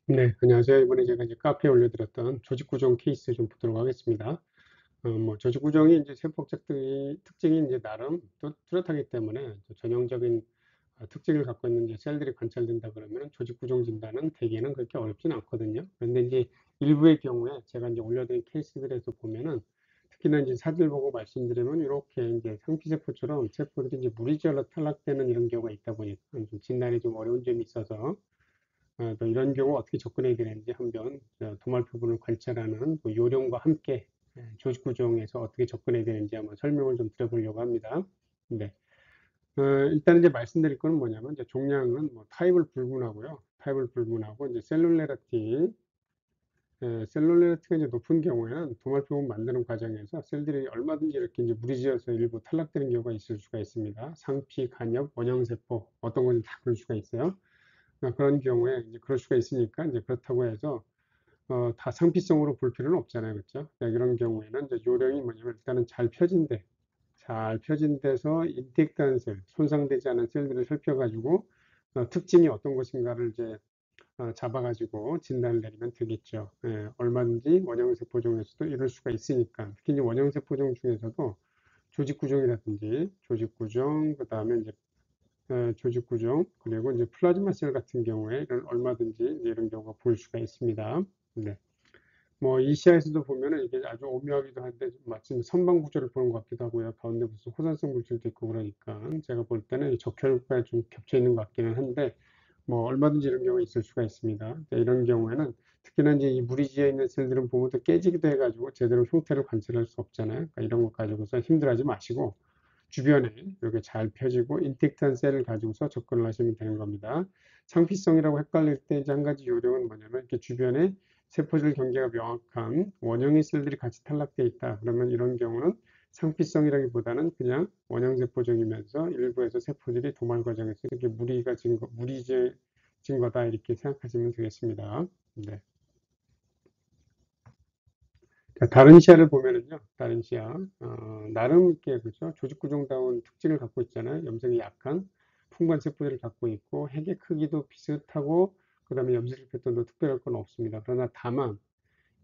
네, 안녕하세요. 이번에 제가 이제 카페에 올려드렸던 조직 구종 케이스 좀 보도록 하겠습니다. 조직 구종이 이제 세포 특징이 이제 나름 뚜렷하기 때문에 또 전형적인 특징을 갖고 있는 이제 셀들이 관찰된다 그러면 조직 구종 진단은 대개는 그렇게 어렵진 않거든요. 그런데 이제 일부의 경우에 제가 이제 올려드린 케이스들에서 보면은 특히나 이제 사진을 보고 말씀드리면 이렇게 이제 상피세포처럼 세포들이 이제 무리지어로 탈락되는 이런 경우가 있다 보니까 좀 진단이 좀 어려운 점이 있어서 또 이런 경우 어떻게 접근해야 되는지 한번 도말표본을 관찰하는 요령과 함께 조직 구종에서 어떻게 접근해야 되는지 한번 설명을 좀 드려보려고 합니다. 네. 일단 이제 말씀드릴 거는 뭐냐면 이제 종양은 뭐 타입을 불문하고요. 타입을 불문하고 이제 셀룰레러티가 이제 높은 경우에는 도말표본 만드는 과정에서 셀들이 얼마든지 이렇게 이제 무리지어서 일부 탈락되는 경우가 있을 수가 있습니다. 상피, 간엽, 원형세포 어떤 건지 다 그럴 수가 있어요. 그런 경우에 이제 그럴 수가 있으니까 이제 그렇다고 해서 다 상피성으로 볼 필요는 없잖아요, 그렇죠? 이런 경우에는 이제 요령이 뭐냐면 일단은 잘 펴진 데서 인텍트한 셀, 손상되지 않은 셀들을 살펴가지고 특징이 어떤 것인가를 이제 잡아가지고 진단을 내리면 되겠죠. 예, 얼마든지 원형세포 중에서도 이럴 수가 있으니까 특히 이제 원형세포 중에서도 조직 구종이라든지 조직 구종, 그 다음에 이제 조직 구종, 그리고 이제 플라즈마 셀 같은 경우에 이런 얼마든지 이런 경우가 보일 수가 있습니다. 네. 뭐 이 시야에서도 보면은 이게 아주 오묘하기도 한데 마침 선방 구조를 보는 것 같기도 하고요. 가운데 무슨 호산성 물질도 있고 그러니까 제가 볼 때는 적혈과 좀 겹쳐 있는 것 같기는 한데 뭐 얼마든지 이런 경우가 있을 수가 있습니다. 이런 경우에는 특히나 이제 이 무리지에 있는 셀들은 보면 또 깨지기도 해가지고 제대로 형태를 관찰할 수 없잖아요. 그러니까 이런 것 가지고서 힘들어하지 마시고 주변에 이렇게 잘 펴지고 인텍트한 셀을 가지고서 접근을 하시면 되는 겁니다. 상피성이라고 헷갈릴 때 이제 한 가지 요령은 뭐냐면 이렇게 주변에 세포질 경계가 명확한 원형의 셀들이 같이 탈락되어 있다. 그러면 이런 경우는 상피성이라기보다는 그냥 원형세포종이면서 일부에서 세포들이 도말 과정에서 이렇게 무리진 거다 이렇게 생각하시면 되겠습니다. 네. 자, 다른 시야를 보면은요, 다른 시야, 나름 있게, 그죠? 조직구종다운 특징을 갖고 있잖아요. 염색이 약한 풍부한 세포들을 갖고 있고, 핵의 크기도 비슷하고, 그 다음에 염색 패턴도 특별할 건 없습니다. 그러나 다만,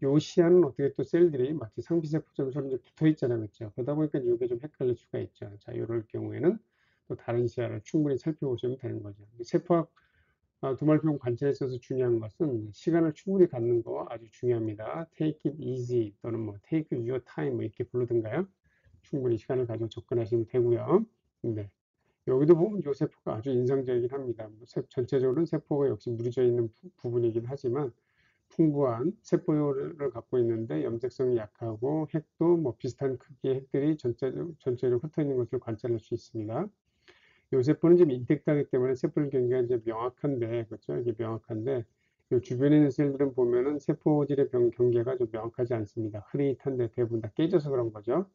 요 시야는 어떻게 또 셀들이 마치 상피세포처럼 서로 이제 붙어 있잖아요. 그렇죠? 그러다 보니까 이게 좀 헷갈릴 수가 있죠. 자, 이럴 경우에는 또 다른 시야를 충분히 살펴보시면 되는 거죠. 세포학 두말병 관찰에 있어서 중요한 것은 시간을 충분히 갖는 거 아주 중요합니다. Take it easy 또는 뭐 take your time 뭐 이렇게 부르든가요. 충분히 시간을 가지고 접근하시면 되고요. 네. 여기도 보면 요 세포가 아주 인상적이긴 합니다. 전체적으로는 세포가 역시 무리져 있는 부분이긴 하지만 풍부한 세포를 갖고 있는데 염색성이 약하고 핵도 뭐 비슷한 크기의 핵들이 전체적으로 흩어 있는 것을 관찰할 수 있습니다. 요세포는 지금 인텍트하기 때문에 세포의 경계가 이제 명확한데, 그렇죠? 이게 명확한데, 요 주변에 있는 셀들은 보면은 세포질의 경계가 좀 명확하지 않습니다. 흐릿한데 대부분 다 깨져서 그런 거죠.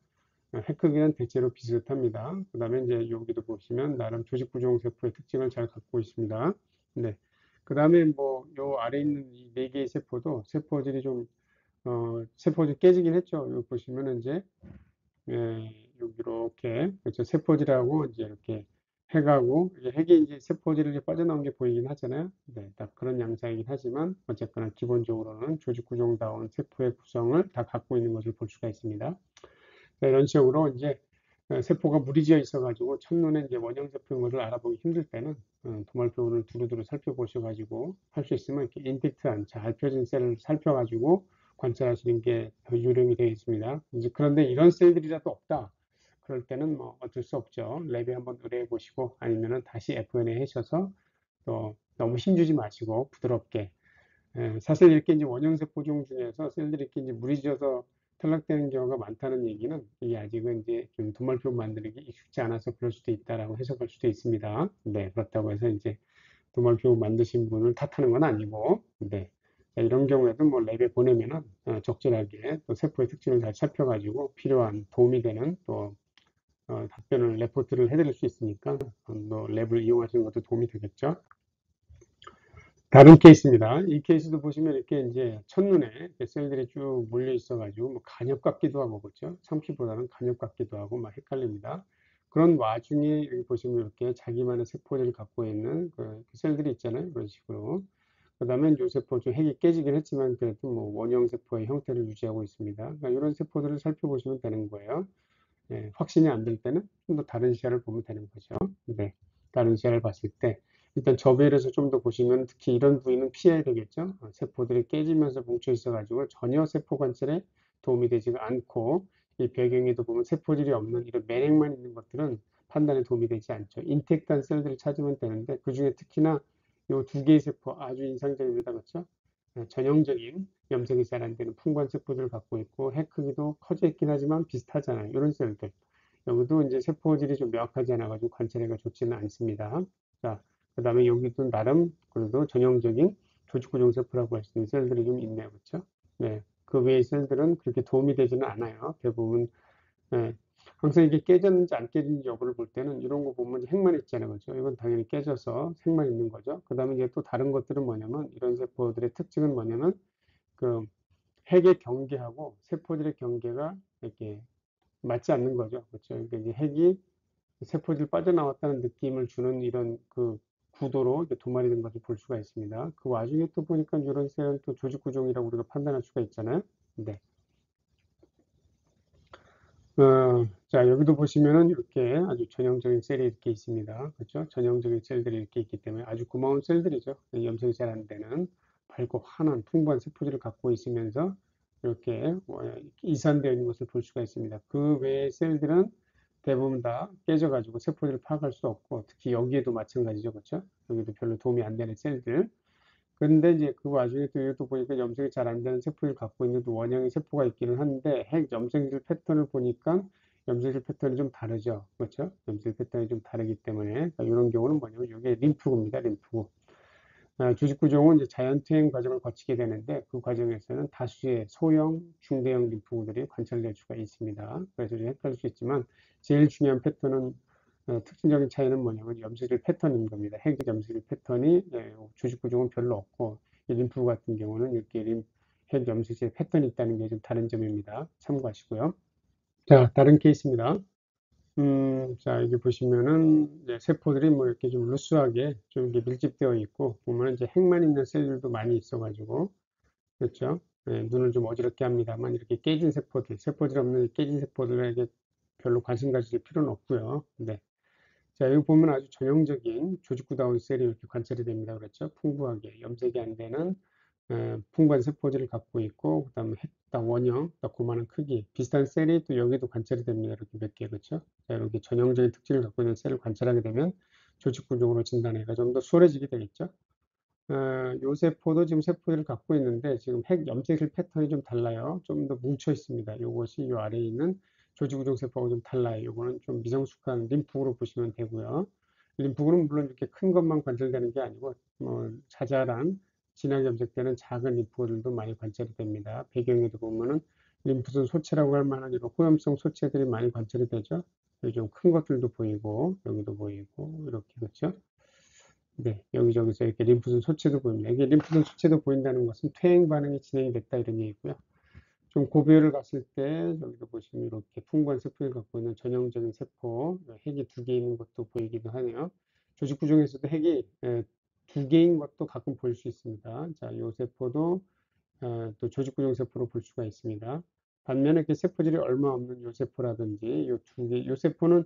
핵 크기는 대체로 비슷합니다. 그 다음에 이제 여기도 보시면 나름 조직 구종 세포의 특징을 잘 갖고 있습니다. 네. 그 다음에 뭐 요 아래 있는 이 네 개의 세포도 세포질이 좀, 세포질 깨지긴 했죠. 여기 보시면은 이제 예, 여기 이렇게 그렇죠. 세포질하고 이제 이렇게 핵하고 이게 핵이 이제 세포질을 이제 빠져나온 게 보이긴 하잖아요. 네, 딱 그런 양상이긴 하지만 어쨌거나 기본적으로는 조직 구종다운 세포의 구성을 다 갖고 있는 것을 볼 수가 있습니다. 자, 이런 식으로 이제 세포가 무리지어 있어가지고 첫눈에 이제 원형 세포인 것을 알아보기 힘들 때는 도말표본을 두루두루 살펴보셔가지고 할 수 있으면 이렇게 인젝트한 잘 펴진 셀을 살펴가지고 관찰하시는 게 더 요령이 되겠습니다. 이제 그런데 이런 셀들이라도 없다. 그럴 때는 뭐 어쩔 수 없죠. 랩에 한번 의뢰해 보시고 아니면은 다시 FNA 하셔서 또 너무 힘주지 마시고 부드럽게 사실 이렇게 이제 원형세포종 중에서 셀들이 이렇게 이제 무리져서 탈락되는 경우가 많다는 얘기는 이게 아직은 이제 좀 도말표 만들기 익숙지 않아서 그럴 수도 있다라고 해석할 수도 있습니다. 네, 그렇다고 해서 이제 도말표 만드신 분을 탓하는 건 아니고, 네. 자, 이런 경우에도 뭐 랩에 보내면은 적절하게 또 세포의 특징을 잘 살펴가지고 필요한 도움이 되는 또 답변을 레포트를 해드릴 수 있으니까 또 랩을 이용하시는 것도 도움이 되겠죠. 다른 케이스입니다. 이 케이스도 보시면 이렇게 이제 첫눈에 셀들이 쭉 몰려 있어가지고 뭐 간엽 같기도 하고 그렇죠. 상피보다는 간엽 같기도 하고 막 헷갈립니다. 그런 와중에 여기 보시면 이렇게 자기만의 세포를 갖고 있는 그 셀들이 있잖아요. 그런 식으로. 그 다음에 요 세포 좀 핵이 깨지긴 했지만 그래도 뭐 원형 세포의 형태를 유지하고 있습니다. 그러니까 이런 세포들을 살펴보시면 되는 거예요. 예, 확신이 안 될 때는 좀 더 다른 시야를 보면 되는 거죠. 네, 다른 시야를 봤을 때 일단 저배율에서 좀 더 보시면 특히 이런 부위는 피해야 되겠죠. 세포들이 깨지면서 뭉쳐 있어 가지고 전혀 세포 관찰에 도움이 되지가 않고 이 배경에도 보면 세포질이 없는 이런 매력만 있는 것들은 판단에 도움이 되지 않죠. 인텍트한 셀들을 찾으면 되는데 그 중에 특히나 요 두 개의 세포 아주 인상적입니다. 그렇죠? 전형적인 염색이 잘 안 되는 풍부한 세포들을 갖고 있고 핵 크기도 커져 있긴 하지만 비슷하잖아요. 이런 셀들. 여기도 이제 세포질이 좀 명확하지 않아가지고 관찰하기가 좋지는 않습니다. 자, 그 다음에 여기도 나름 그래도 전형적인 조직구종 세포라고 할 수 있는 셀들이 좀 있네요. 그렇죠? 네. 그 외의 셀들은 그렇게 도움이 되지는 않아요. 대부분 네. 항상 이게 깨졌는지 안 깨졌는지 여부를 볼 때는 이런 거 보면 핵만 있잖아요. 그죠? 이건 당연히 깨져서 핵만 있는 거죠. 그 다음에 이제 또 다른 것들은 뭐냐면 이런 세포들의 특징은 뭐냐면 그 핵의 경계하고 세포들의 경계가 이렇게 맞지 않는 거죠. 그렇죠? 그러니까 이제 핵이 세포질 빠져나왔다는 느낌을 주는 이런 그 구도로 이렇게 도말이 것을 볼 수가 있습니다. 그 와중에 또 보니까 이런 셀은 또 조직구종이라고 우리가 판단할 수가 있잖아요. 네. 자, 여기도 보시면은 이렇게 아주 전형적인 셀이 이렇게 있습니다. 그렇죠? 전형적인 셀들이 이렇게 있기 때문에 아주 고마운 셀들이죠. 염색이 잘 안 되는 밝고 환한 풍부한 세포질을 갖고 있으면서 이렇게 이산되어 있는 것을 볼 수가 있습니다. 그 외의 셀들은 대부분 다 깨져가지고 세포질을 파악할 수 없고 특히 여기에도 마찬가지죠. 그렇죠? 여기도 별로 도움이 안 되는 셀들. 그런데 이제 그 와중에 또 이것도 보니까 염색이 잘 안 되는 세포를 갖고 있는 또 원형의 세포가 있기는 한데 핵 염색질 패턴을 보니까 염색질 패턴이 좀 다르죠. 그렇죠? 염색 패턴이 좀 다르기 때문에 그러니까 이런 경우는 뭐냐면 이게 림프구입니다. 림프구. 주식구종은 이제 자연투행 과정을 거치게 되는데 그 과정에서는 다수의 소형, 중대형 림프구들이 관찰될 수가 있습니다. 그래서 좀 헷갈릴 수 있지만 제일 중요한 패턴은 특징적인 차이는 뭐냐면 염색일 패턴인 겁니다. 핵 염색일 패턴이 주식구종은 별로 없고 이 림프 같은 경우는 이렇게 핵 염색일 패턴이 있다는 게 좀 다른 점입니다. 참고하시고요. 자, 다른 케이스입니다. 자, 여기 보시면은 이제 세포들이 뭐 이렇게 좀 루스하게 좀 이렇게 밀집되어 있고 보면 이제 핵만 있는 셀들도 많이 있어가지고 그렇죠? 네, 눈을 좀 어지럽게 합니다만 이렇게 깨진 세포들, 세포질 없는 깨진 세포들에게 별로 관심 가질 필요는 없고요. 네. 자, 여기 보면 아주 전형적인 조직구다운 셀이 이렇게 관찰이 됩니다. 그렇죠? 풍부하게 염색이 안 되는 풍부한 세포질을 갖고 있고, 그 다음에 핵당 원형, 또 고만한 크기, 비슷한 셀이 또 여기도 관찰이 됩니다. 이렇게 몇 개, 그렇죠? 자, 이렇게 전형적인 특징을 갖고 있는 셀을 관찰하게 되면 조직구종으로 진단하기가 좀 더 수월해지게 되겠죠? 요 세포도 지금 세포질을 갖고 있는데 지금 핵 염색실 패턴이 좀 달라요. 좀 더 뭉쳐 있습니다. 이것이 요 아래에 있는 조직구종 세포하고 좀 달라요. 요거는 좀 미성숙한 림프구로 보시면 되고요. 림프구는 물론 이렇게 큰 것만 관찰되는 게 아니고 뭐 자잘한 진하게 염색되는 작은 림프구들도 많이 관찰이 됩니다. 배경에도 보면은 림프선 소체라고 할 만한 이런 호염성 소체들이 많이 관찰이 되죠. 좀 큰 것들도 보이고 여기도 보이고 이렇게 그렇죠. 네, 여기저기서 이렇게 림프선 소체도 보입니다. 이게 림프선 소체도 보인다는 것은 퇴행 반응이 진행이 됐다 이런 얘기고요. 좀 고비율을 갔을 때 여기도 보시면 이렇게 풍부한 세포를 갖고 있는 전형적인 세포, 핵이 두 개 있는 것도 보이기도 하네요. 조직 구종에서도 핵이 두 개인 것도 가끔 보일 수 있습니다. 자, 이 세포도 또 조직 구종 세포로 볼 수가 있습니다. 반면에 이렇게 세포질이 얼마 없는 요 세포라든지 요 두 개, 요 세포는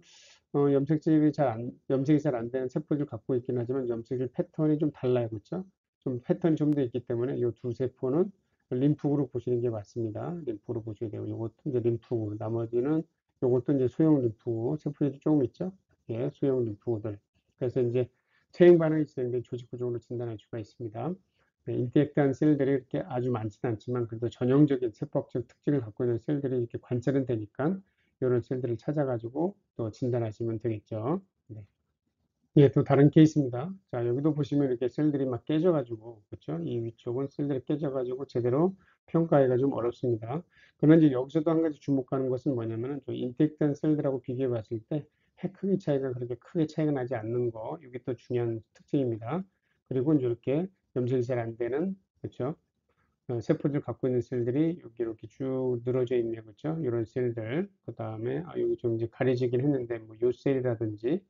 염색이 잘 안 되는 세포를 갖고 있긴 하지만 염색질 패턴이 좀 달라요. 그렇죠? 좀 패턴이 좀 더 있기 때문에 이 두 세포는 림프구로 보시는 게 맞습니다. 림프구로 보셔야 되고, 이것도 이제 림프구, 나머지는 이것도 이제 소형 림프구, 세포들이 조금 있죠? 예, 소형 림프구들. 그래서 이제 퇴행 반응이 진행된 조직 구조로 진단할 수가 있습니다. 네, 인터액트한 셀들이 이렇게 아주 많지는 않지만 그래도 전형적인 세포학적 특징을 갖고 있는 셀들이 이렇게 관찰은 되니까 이런 셀들을 찾아가지고 또 진단하시면 되겠죠. 네. 예, 또 다른 케이스입니다. 자, 여기도 보시면 이렇게 셀들이 막 깨져가지고, 그렇죠? 이 위쪽은 셀들이 깨져가지고 제대로 평가하기가 좀 어렵습니다. 그러나 이제 여기서도 한 가지 주목하는 것은 뭐냐면은 좀 인텍트한 셀들하고 비교해 봤을 때 핵 크기 차이가 그렇게 크게 차이가 나지 않는 거, 이게 또 중요한 특징입니다. 그리고 이제 이렇게 염색이 잘 안 되는, 그렇죠? 세포들 갖고 있는 셀들이 여기 이렇게 쭉 늘어져 있네요. 그렇죠? 이런 셀들. 그 다음에, 여기 좀 이제 가려지긴 했는데, 뭐, 요 셀이라든지,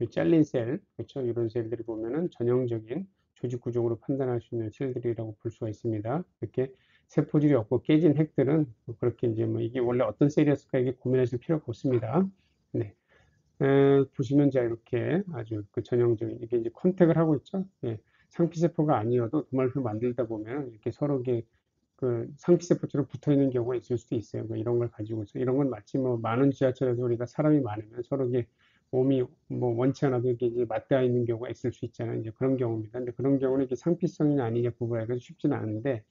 요 잘린 셀, 그렇죠? 이런 셀들이 보면은 전형적인 조직 구조로 판단할 수 있는 셀들이라고 볼 수가 있습니다. 이렇게 세포질이 없고 깨진 핵들은 그렇게 이제 뭐 이게 원래 어떤 셀이었을까 이게 고민하실 필요가 없습니다. 네. 보시면 자 이렇게 아주 그 전형적인 이게 이제 컨택을 하고 있죠. 예. 상피세포가 아니어도 도말표 만들다 보면 이렇게 서로 그 상피세포처럼 붙어 있는 경우가 있을 수도 있어요. 뭐 이런 걸 가지고서 이런 건 마치 뭐 많은 지하철에서 우리가 사람이 많으면 서로 이게 몸이 뭐 원치 않아도 이렇게 이제 맞닿아 있는 경우가 있을 수 있잖아요. 이제 그런 경우입니다. 근데 그런 경우는 이게 상피성이냐 아니냐 구분하기가 쉽지는 않은데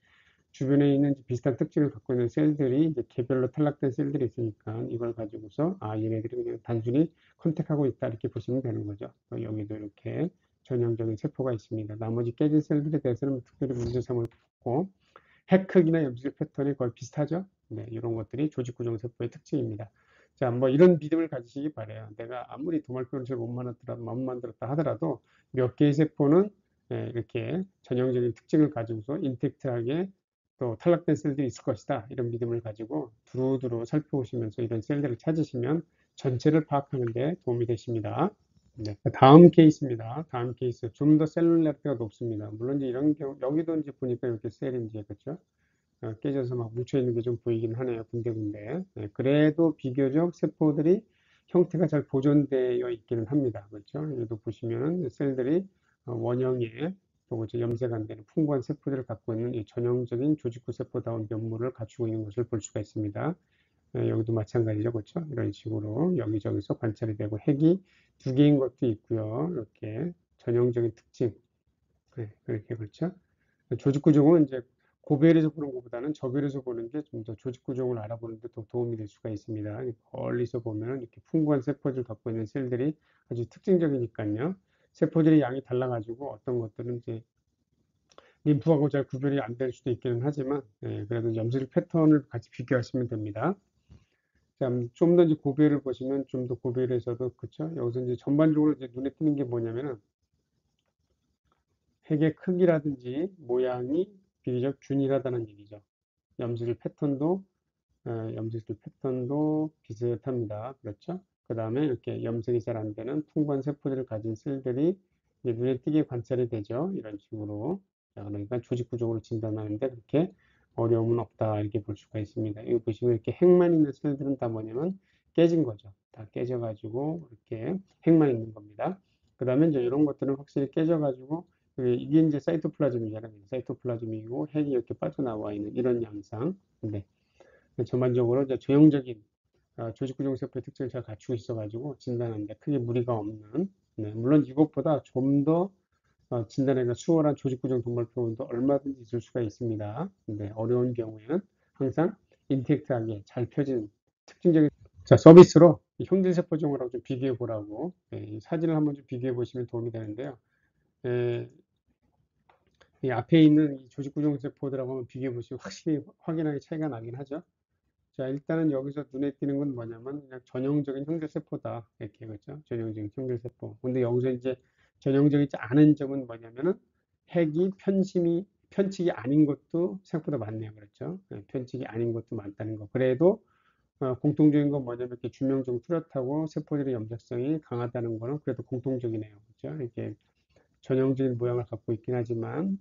주변에 있는 비슷한 특징을 갖고 있는 셀들이 이제 개별로 탈락된 셀들이 있으니까 이걸 가지고서 아 얘네들이 그냥 단순히 컨택하고 있다 이렇게 보시면 되는 거죠. 여기도 이렇게 전형적인 세포가 있습니다. 나머지 깨진 셀들에 대해서는 특별히 문제 삼을 없고 핵 크기나 염질 패턴이 거의 비슷하죠. 네, 이런 것들이 조직구종 세포의 특징입니다. 자, 뭐 이런 믿음을 가지시기 바래요. 내가 아무리 도말표를 잘 못 만들었다 하더라도 몇 개의 세포는 이렇게 전형적인 특징을 가지고서 인텍트하게 또 탈락된 셀들이 있을 것이다. 이런 믿음을 가지고 두루두루 살펴보시면서 이런 셀들을 찾으시면 전체를 파악하는 데 도움이 되십니다. 네, 다음 케이스입니다. 다음 케이스 좀 더 셀룰라리티가 높습니다. 물론 이제 이런 경우 여기도 이제 보니까 이렇게 셀이 이제 그렇죠. 깨져서 막 뭉쳐 있는 게 좀 보이긴 하네요. 군데군데. 네, 그래도 비교적 세포들이 형태가 잘 보존되어 있기는 합니다. 그렇죠. 여기도 보시면 셀들이 원형의 또 그렇죠. 염색이 안 되는 풍부한 세포들을 갖고 있는 이 전형적인 조직구 세포다운 면모를 갖추고 있는 것을 볼 수가 있습니다. 여기도 마찬가지죠. 그렇죠? 이런 식으로 여기저기서 관찰이 되고 핵이 두 개인 것도 있고요. 이렇게 전형적인 특징. 네, 그렇게 그렇죠? 조직 구조는 이제 고배열에서 보는 것보다는 저배열에서 보는 게 좀 더 조직 구조를 알아보는 데 더 도움이 될 수가 있습니다. 멀리서 보면 이렇게 풍부한 세포를 갖고 있는 셀들이 아주 특징적이니까요. 세포들의 양이 달라가지고 어떤 것들은 이제 림프하고 잘 구별이 안 될 수도 있기는 하지만 그래도 염질 패턴을 같이 비교하시면 됩니다. 좀 더 이제 고배를 보시면 좀 더 고배에서도 그렇죠. 여기서 이제 전반적으로 이제 눈에 띄는 게 뭐냐면은 핵의 크기라든지 모양이 비교적 균일하다는 얘기죠. 염질 패턴도 염질 패턴도 비슷합니다. 그렇죠? 그 다음에 이렇게 염색이 잘 안 되는 풍부한 세포들을 가진 셀들이 이제 눈에 띄게 관찰이 되죠. 이런 식으로. 자, 그러니까 조직 구조를 진단하는데 그렇게 어려움은 없다 이렇게 볼 수가 있습니다. 여기 보시면 이렇게 핵만 있는 셀들은 다 뭐냐면 깨진 거죠. 다 깨져가지고 이렇게 핵만 있는 겁니다. 그 다음에 이제 이런 것들은 확실히 깨져가지고 이게 이제 사이토플라즘이잖아요. 사이토플라즘이고 핵이 이렇게 빠져나와 있는 이런 양상. 근데 전반적으로 이제 조형적인 조직구종세포의 특징을 잘 갖추고 있어가지고 진단하는데 크게 무리가 없는. 네, 물론 이것보다 좀 더 진단하기가 수월한 조직구종 동물표본도 얼마든지 있을 수가 있습니다. 근데 어려운 경우에는 항상 인텍트하게 잘 펴진 특징적인 자 서비스로 형질세포 종하고 좀 비교해 보라고 이 사진을 한번 좀 비교해 보시면 도움이 되는데요. 이 앞에 있는 이 조직구종세포들하고 한번 비교해 보시면 확실히 확연하게 차이가 나긴 하죠. 자, 일단은 여기서 눈에 띄는 건 뭐냐면 그냥 전형적인 형질세포다. 이렇게 그렇죠? 전형적인 형질세포. 근데 여기서 이제 전형적이지 않은 점은 뭐냐면은 핵이 편측이 아닌 것도 생각보다 많네요. 그렇죠? 편측이 아닌 것도 많다는 거. 그래도 공통적인 건 뭐냐면 이렇게 주명종 뚜렷하고 세포들의 염색성이 강하다는 거는 그래도 공통적이네요. 그렇죠? 이렇게 전형적인 모양을 갖고 있긴 하지만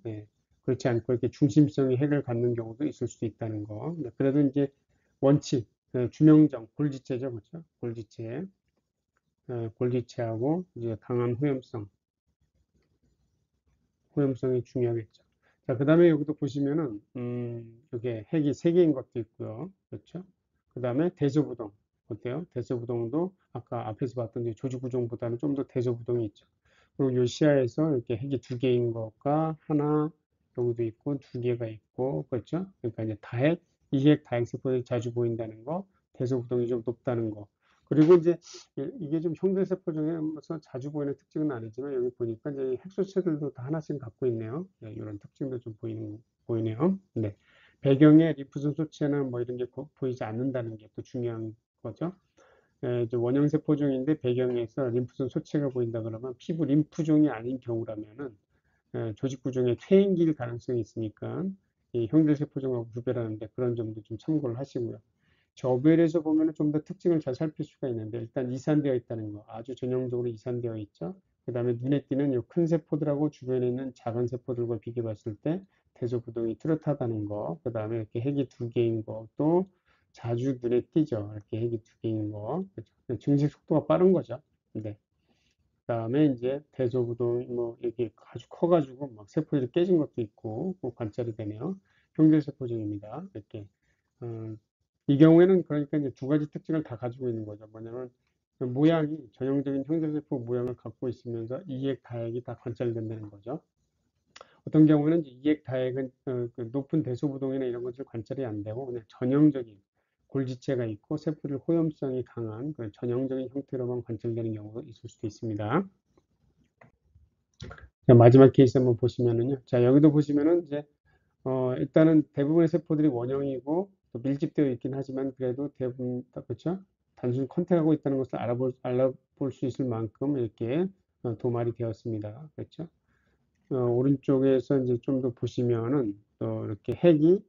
그렇지 않고 이렇게 중심성이 핵을 갖는 경우도 있을 수도 있다는 거. 그래도 이제 원칙, 주명정, 골지체죠, 그렇죠? 골지체, 골지체하고 이제 강한 호염성이 중요하겠죠. 자, 그 다음에 여기도 보시면은 이게 핵이 세 개인 것도 있고요, 그렇죠? 그 다음에 대소부동 어때요? 대소부동도 아까 앞에서 봤던 조직구종보다는 좀 더 대소부동이 있죠. 그리고 요 시야에서 이렇게 핵이 두 개인 것과 하나 여기도 있고 두 개가 있고 그렇죠? 그러니까 이제 다핵, 이핵, 다핵 세포들이 자주 보인다는 거, 대소부동이 좀 높다는 거. 그리고 이제 이게 좀 형질세포 중에서 자주 보이는 특징은 아니지만 여기 보니까 이제 핵소체들도 다 하나씩 갖고 있네요. 네, 이런 특징도 좀 보이네요. 네. 배경에 리프존 소체나 뭐 이런 게 보이지 않는다는 게 또 중요한 거죠. 원형세포 중인데 배경에서 림프존 소체가 보인다 그러면 피부 림프종이 아닌 경우라면은 조직구종의 퇴행기일 가능성이 있으니까 이 형질세포종하고 구별하는데 그런 점도 좀 참고를 하시고요. 저벨에서 보면 좀 더 특징을 잘 살필 수가 있는데 일단 이산되어 있다는 거 아주 전형적으로 이산되어 있죠. 그 다음에 눈에 띄는 이 큰 세포들하고 주변에 있는 작은 세포들과 비교해 봤을 때 대소부동이 뚜렷하다는 거, 그 다음에 이렇게 핵이 두 개인 거, 또 자주 눈에 띄죠. 이렇게 핵이 두 개인 거. 그렇죠? 증식 속도가 빠른 거죠. 네. 그 다음에 이제 대소부동이 뭐 이렇게 아주 커가지고 막 세포들이 깨진 것도 있고 꼭 관찰이 되네요. 형질세포종입니다. 이렇게. 이 경우에는 그러니까 이제 두 가지 특징을 다 가지고 있는 거죠. 뭐냐면 모양이 전형적인 형질세포 모양을 갖고 있으면서 이액, 다액이 다 관찰된다는 거죠. 어떤 경우는 이액, 다액은 그 높은 대소부동이나 이런 것들 관찰이 안 되고 그냥 전형적인 골지체가 있고 세포들 호염성이 강한 그런 전형적인 형태로만 관찰되는 경우도 있을 수도 있습니다. 자, 마지막 케이스 한번 보시면은요. 자, 여기도 보시면은 이제 일단은 대부분의 세포들이 원형이고 또 밀집되어 있긴 하지만 그래도 대부분 그렇죠? 단순히 컨택하고 있다는 것을 알아볼 수 있을 만큼 이렇게 도말이 되었습니다. 그렇죠? 오른쪽에서 이제 좀 더 보시면은 또 이렇게 핵이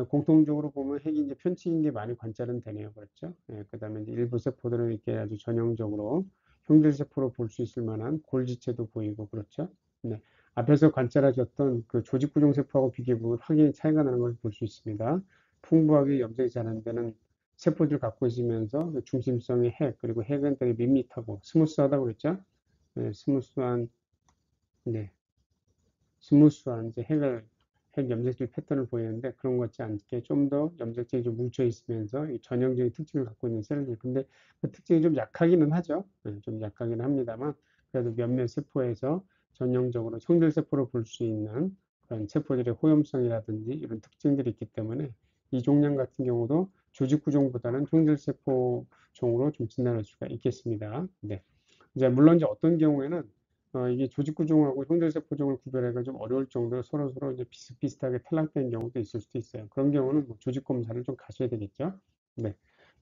공통적으로 보면 핵이 이제 편치인 게 많이 관찰은 되네요. 그렇죠? 예, 그 다음에 이제 일부 세포들은 이렇게 아주 전형적으로 형질세포로 볼 수 있을 만한 골지체도 보이고, 그렇죠? 네. 앞에서 관찰하셨던 그 조직구종세포하고 비교해보면 확연히 차이가 나는 걸 볼 수 있습니다. 풍부하게 염색이 잘 안 되는 세포들을 갖고 있으면서 그 중심성이 핵, 그리고 핵은 되게 밋밋하고 스무스하다고 그랬죠? 네, 네, 스무스한 이제 핵 염색질 패턴을 보이는데 그런 것 같지 않게 좀 더 염색질이 좀 뭉쳐 있으면서 이 전형적인 특징을 갖고 있는 셀들. 근데 그 특징이 좀 약하기는 하죠. 네, 좀 약하기는 합니다만 그래도 몇몇 세포에서 전형적으로 형질세포로 볼 수 있는 그런 세포들의 호염성이라든지 이런 특징들이 있기 때문에 이 종양 같은 경우도 조직구종보다는 형질세포 종으로 좀 진단할 수가 있겠습니다. 네. 이제 물론 이제 어떤 경우에는 이게 조직구종하고 형질세포종을 구별하기가 좀 어려울 정도로 서로 이제 비슷비슷하게 탈락된 경우도 있을 수도 있어요. 그런 경우는 뭐 조직 검사를 좀 가셔야 되겠죠. 네.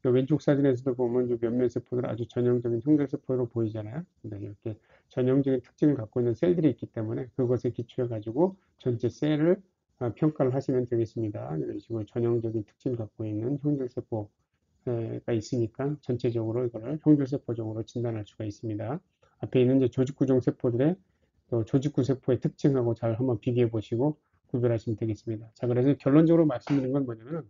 요 왼쪽 사진에서도 보면 요 몇몇 세포들 아주 전형적인 형질세포로 보이잖아요. 네, 이렇게 전형적인 특징을 갖고 있는 셀들이 있기 때문에 그것에 기초해 가지고 전체 셀을 평가를 하시면 되겠습니다. 이런 식으로 전형적인 특징을 갖고 있는 형질세포 가 있으니까 전체적으로 이거를 형질세포종으로 진단할 수가 있습니다. 앞에 있는 이제 조직구종 세포들의 또 조직구 세포의 특징하고 잘 한번 비교해 보시고 구별하시면 되겠습니다. 자, 그래서 결론적으로 말씀드린 건 뭐냐면은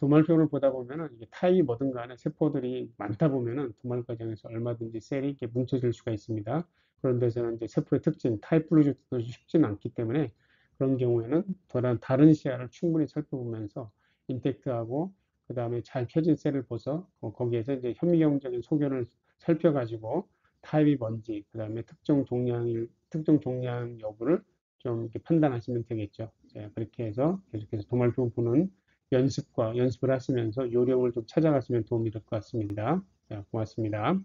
도말표를 보다 보면은 이게 타입이 뭐든 간에 세포들이 많다 보면은 도말 과정에서 얼마든지 셀이 이렇게 뭉쳐질 수가 있습니다. 그런 데서는 이제 세포의 특징, 타입 분류도 쉽지는 않기 때문에 그런 경우에는 다른 시야를 충분히 살펴보면서 임팩트하고 그 다음에 잘 펴진 셀을 보서 거기에서 이제 현미경적인 소견을 살펴가지고 타입이 뭔지, 그 다음에 특정 종양 여부를 좀 이렇게 판단하시면 되겠죠. 자, 그렇게 해서 계속해서 도말표 보는 연습을 하시면서 요령을 좀 찾아가시면 도움이 될 것 같습니다. 자, 고맙습니다.